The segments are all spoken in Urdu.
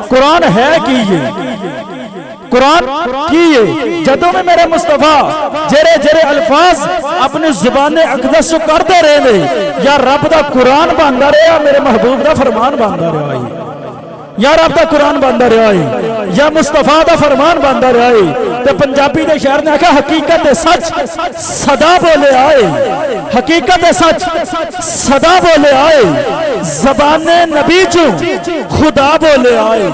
قرآن ہے کی یہ قرآن کی یہ جدوں میں میرے مصطفیٰ جرے جرے الفاظ اپنی زبان اقدس جو کرتے رہے یا رب دا قرآن باندھا رہا میرے محبوب دا فرمان باندھا رہا یا رب دا قرآن باندھا رہا ہے یا مصطفیٰ دا فرمان باندھا رہا ہے تو پنجابی دے شہر نے کہا حقیقت سچ صدا بولے آئے حقیقت سچ صدا بولے آئے زبان نبی چوں خدا بولے آئے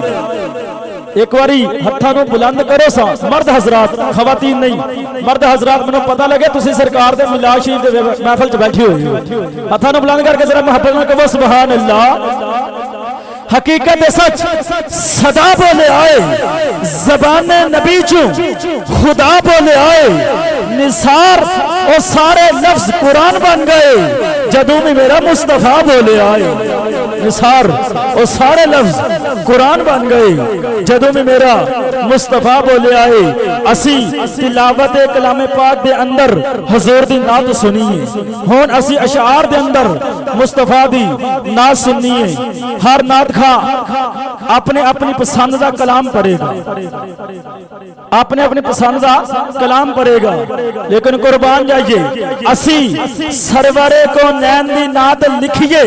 ایک واری ہتھاں نو بلند کرو سا مرد حضرات خواتین نہیں مرد حضرات منو پتہ لگے تسی سرکار دے میلاد شریف دے محفل چ بیٹھے ہوئے ہو ہتھاں نو بلند کر کے ذرا محبت نال کہو سبحان اللہ حقیقت سچ صدا بولے آئے زبان نبی چوں خدا بولے آئے نثار اور سارے لفظ قرآن بن گئے جدوں میں میرا مصطفیٰ بولے آئے نثار اور سارے لفظ قرآن بن گئے جدوں میں میرا مصطفیٰ بولے آئے اسی تلاوت کلام پاک دے اندر حضور دی نعت سنیے ہون اسی اشعار دے اندر مصطفیٰ دی نعت سنیے ہر نعت اپنے اپنی پسند دا کلام پڑھے گا اپنے اپنی پسند دا کلام پڑھے گا لیکن قربان جائیے اسی سرورے کو نین دی نعت لکھیے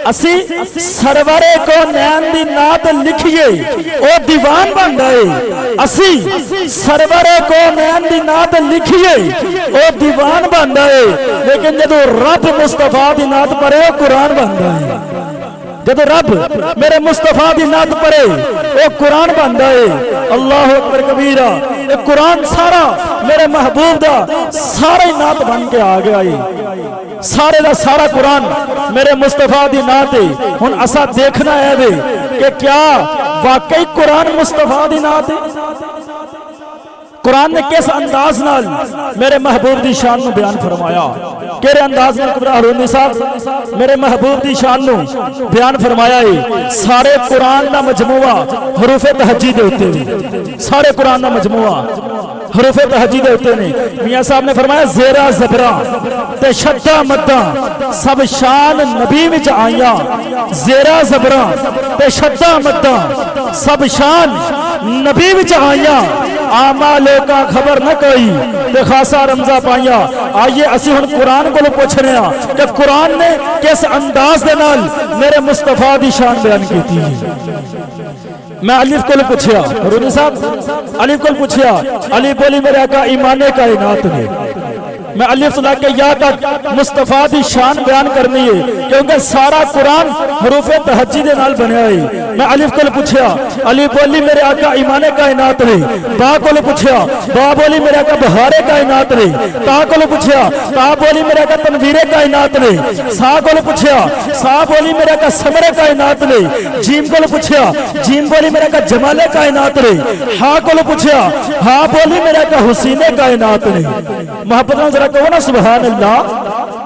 اسی سرورے کو نین دی نعت لکھیے او دیوان بن گئے اسی سرورے کو نین دی نعت لکھیے او دیوان بن گئے لیکن جدو رب مصطفیٰ دی نعت پڑھے قرآن بن گئے جب رب میرے مصطفیٰ دی نعت پڑھے وہ قرآن بن گئے اللہ اکبر کبیرہ یہ قرآن سارا میرے محبوب دا سارا ہی نعت بن کے آ گیا سارے دا سارا قرآن میرے مصطفیٰ دی نعت ہے ہن اسا دیکھنا ہے وے کہ کیا واقعی قرآن مصطفیٰ دی نعت ہے قرآن نے کس انداز نال میرے محبوب دی شان نو بیان فرمایا کیرے انداز نال کبرا ہرونی صاحب میرے محبوب دی شان نو بیان فرمایا ہے سارے قرآن دا مجموعہ حروف تہجی دے ہوتے ہیں سارے قرآن دا مجموعہ حروف تہجی دے ہوتے ہیں میاں صاحب نے فرمایا زیرہ زبرہ تے شدہ مدہ سب شان نبی وچ آئیاں زیرہ زبرہ تے شدہ مدہ سب شان نبی وچ آئیاں آما لوکا خبر نہ کوئی تے خاصا رمضہ پائیا آئیے اسی ہن قرآن کو پوچھ رہے ہیں کہ قرآن نے کس انداز دے نال میرے مصطفیٰ دی شان بیان کی تھی میں علیف کو پوچھیا حرونی صاحب علیف کو پوچھیا علی بولی میرے آقا ایمان کائنات نے میں الف سے لے کے یا تک مصطفیٰ دی شان بیان کرنی ہے کیونکہ سارا قرآن حروف تہجی دے نال بنیا ہے میں الف کو پوچھیا علی بولی میرے آقا ایمان کائنات نے با کو پوچھیا با بولی میرے آقا بہار کائنات نے تا کو پوچھیا تا بولی میرے آقا تنویر کائنات نے سا کو پوچھیا سا بولی میرے آقا ثمر کائنات نے جیم کو پوچھیا جیم بولی میرے آقا جمال کائنات نے ہا کو پوچھیا ہا بولی میرے آقا حسین کائنات نے محبت ذرا کہو نا سبحان اللہ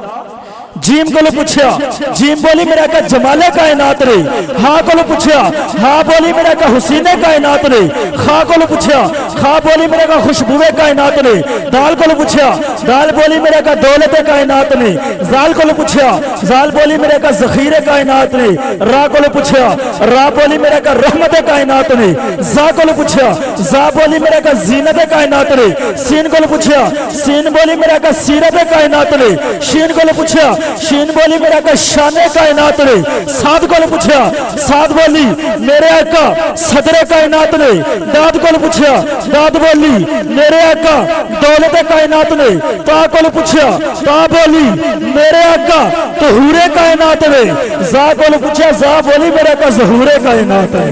جیم کو پوچھیا جیم بولی میرا کا جمال کائنات نے ہاں کو پوچھیا ہاں بولی میرا کا حسین کائنات نے خا کو پوچھیا خا بولی میرا کا خوشبو کائنات نے دال کو پوچھیا دال بولی میرا کا دولت کائنات نے زال کو پوچھیا زال بولی میرا کا ذخیرے کائنات نے را کو پوچھیا را بولی میرا کا رحمت کائنات نے زا کو پوچھیا زا بولی میرا کا زینت کائنات نے سین کو پوچھیا سین بولی میرا کا سیرت کائنات نے شین کو پوچھیا شین بولی میرا کا شان کائنات نے سات کو پوچھیا سات بولی میرے آقا صدر کائنات نے داد کو پوچھیا داد بولی میرے آقا دولت کائنات نے تا کو پوچھیا تا بولی میرے آقا طہور کائنات نے زا کو پوچھیا زا بولی میرے آقا ظہور کائنات نے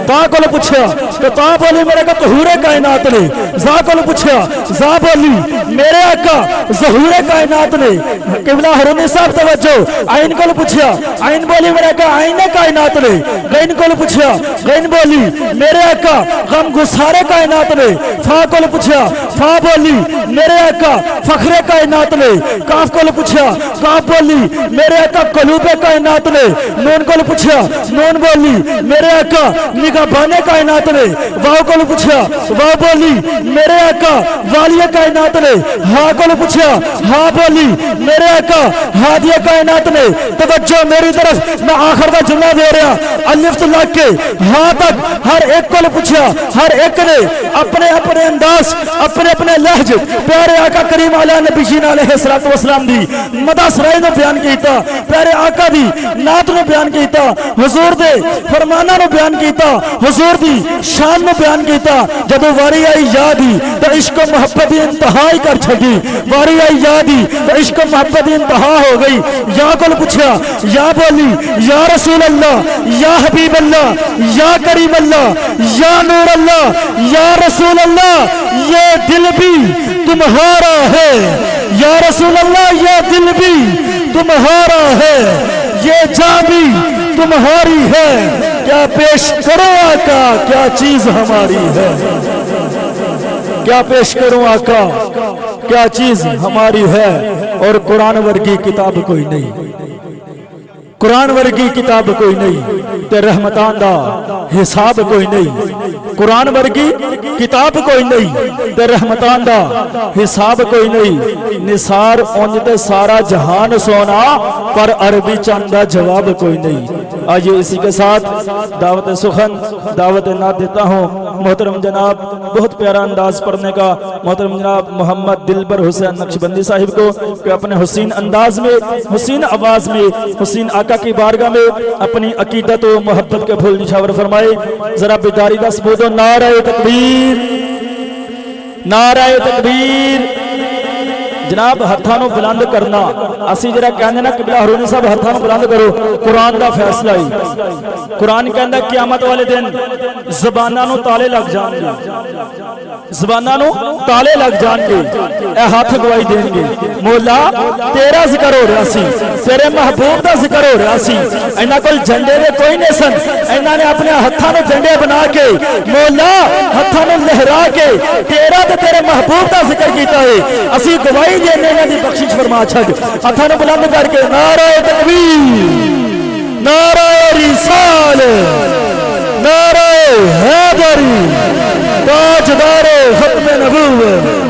تا کو پوچھیا تو تا بولی میرے آقا طہور کائنات نے زا کو پوچھیا زا بولی میرے آقا ظہور کائنات نے قبلہ حرونی صاحب توجہ عین کو پوچھیا عین بولی میرے آقا عین کائنات نے غین کو پوچھیا غین بولی میرے آقا غم گسارے کائنات نے فا کو پوچھیا فا بولی میرے آقا فخر کائنات نے کاف کو پوچھیا کاف بولی میرے آقا قلوب کائنات نے نون کو پوچھیا نون بولی میرے آقا کا بانے کائنات نے واہ کو پوچھا واہ بولی میرے آقا والی کائنات نے ہاں کو پوچھا ہاں بولی میرے آقا ہادی کائنات نے توجہ میری طرف میں آخر کا جملہ دے رہا الف تو لگ کے ہاں تک ہر ایک کو پوچھا ہر ایک نے اپنے اپنے انداز اپنے اپنے لہج پیارے آقا کریم علیہ نبی جی علیہ الصلوۃ والسلام دی مدح سرائی نے بیان کیتا پیارے آقا دی نعت نے بیان کیتا حضور دے فرمانہ نے بیان کیتا حضور دی شان نے بیان کیتا جدو واری آئی یادی تو عشق و محبت دی انتہا ہی کر چھگی واری آئی یادی تو عشق و محبت دی انتہا ہو گئی یا کل پوچھا یا بولی یا رسول اللہ یا حبیب اللہ یا کریم اللہ یا نور اللہ یا رسول اللہ یہ دل بھی تمہارا ہے یا رسول اللہ یہ دل بھی تمہارا ہے یہ جان بھی تمہاری ہے کیا پیش کرو آقا کیا چیز ہماری ہے کیا پیش کروں آقا کیا چیز ہماری ہے اور قرآن ورگی کتاب کوئی نہیں قرآن ورگی کتاب کوئی نہیں تے رحمتان دا حساب کوئی نہیں قرآن ورگی کتاب کوئی نہیں تے رحمتان دا حساب کوئی نہیں نثار اونج تے سارا جہان سونا پر عربی چند دا جواب کوئی نہیں آئیے اسی کے ساتھ دعوت سخن دعوت نعت دیتا ہوں محترم جناب بہت پیارا انداز پڑھنے کا محترم جناب محمد دلبر حسین نقشبندی صاحب کو کہ اپنے حسین انداز میں حسین آواز میں حسین آقا کی بارگاہ میں اپنی عقیدت و محبت کے پھول نشاور فرمائے ذرا بیداری دا ثبوت و نعرہ تکبیر نعرہ تکبیر جناب ہتھانوں بلند کرنا اسی جرا کہنے نا قبلہ حرونی صاحب ہتھانوں بلند کرو قرآن دا فیصلہ ہی قرآن کہندہ قیامت والے دن زبانہ نو تالے لگ جان گے زبانہ نو تالے لگ جان گے اے ہاتھ گواہی دیں گے مولا تیرا ذکر ہو رہا سی تیرے محبوب دا ذکر ہو رہا سی اینا کل جھنڈے دے کوئی نہیں سن اینا نے اپنے ہتھانوں جھنڈے بنا کے مولا ہتھانوں لہرا کے تیرا تے تیرے محبوب دا ذکر کیتا ہے اسی گواہی دینے میں دی بخشش فرما چھڑ ہتھانوں بلند کر کے نعرہ تکبیر نعرہ رسالت نعرہ حیدری تاجدار ختم نبوت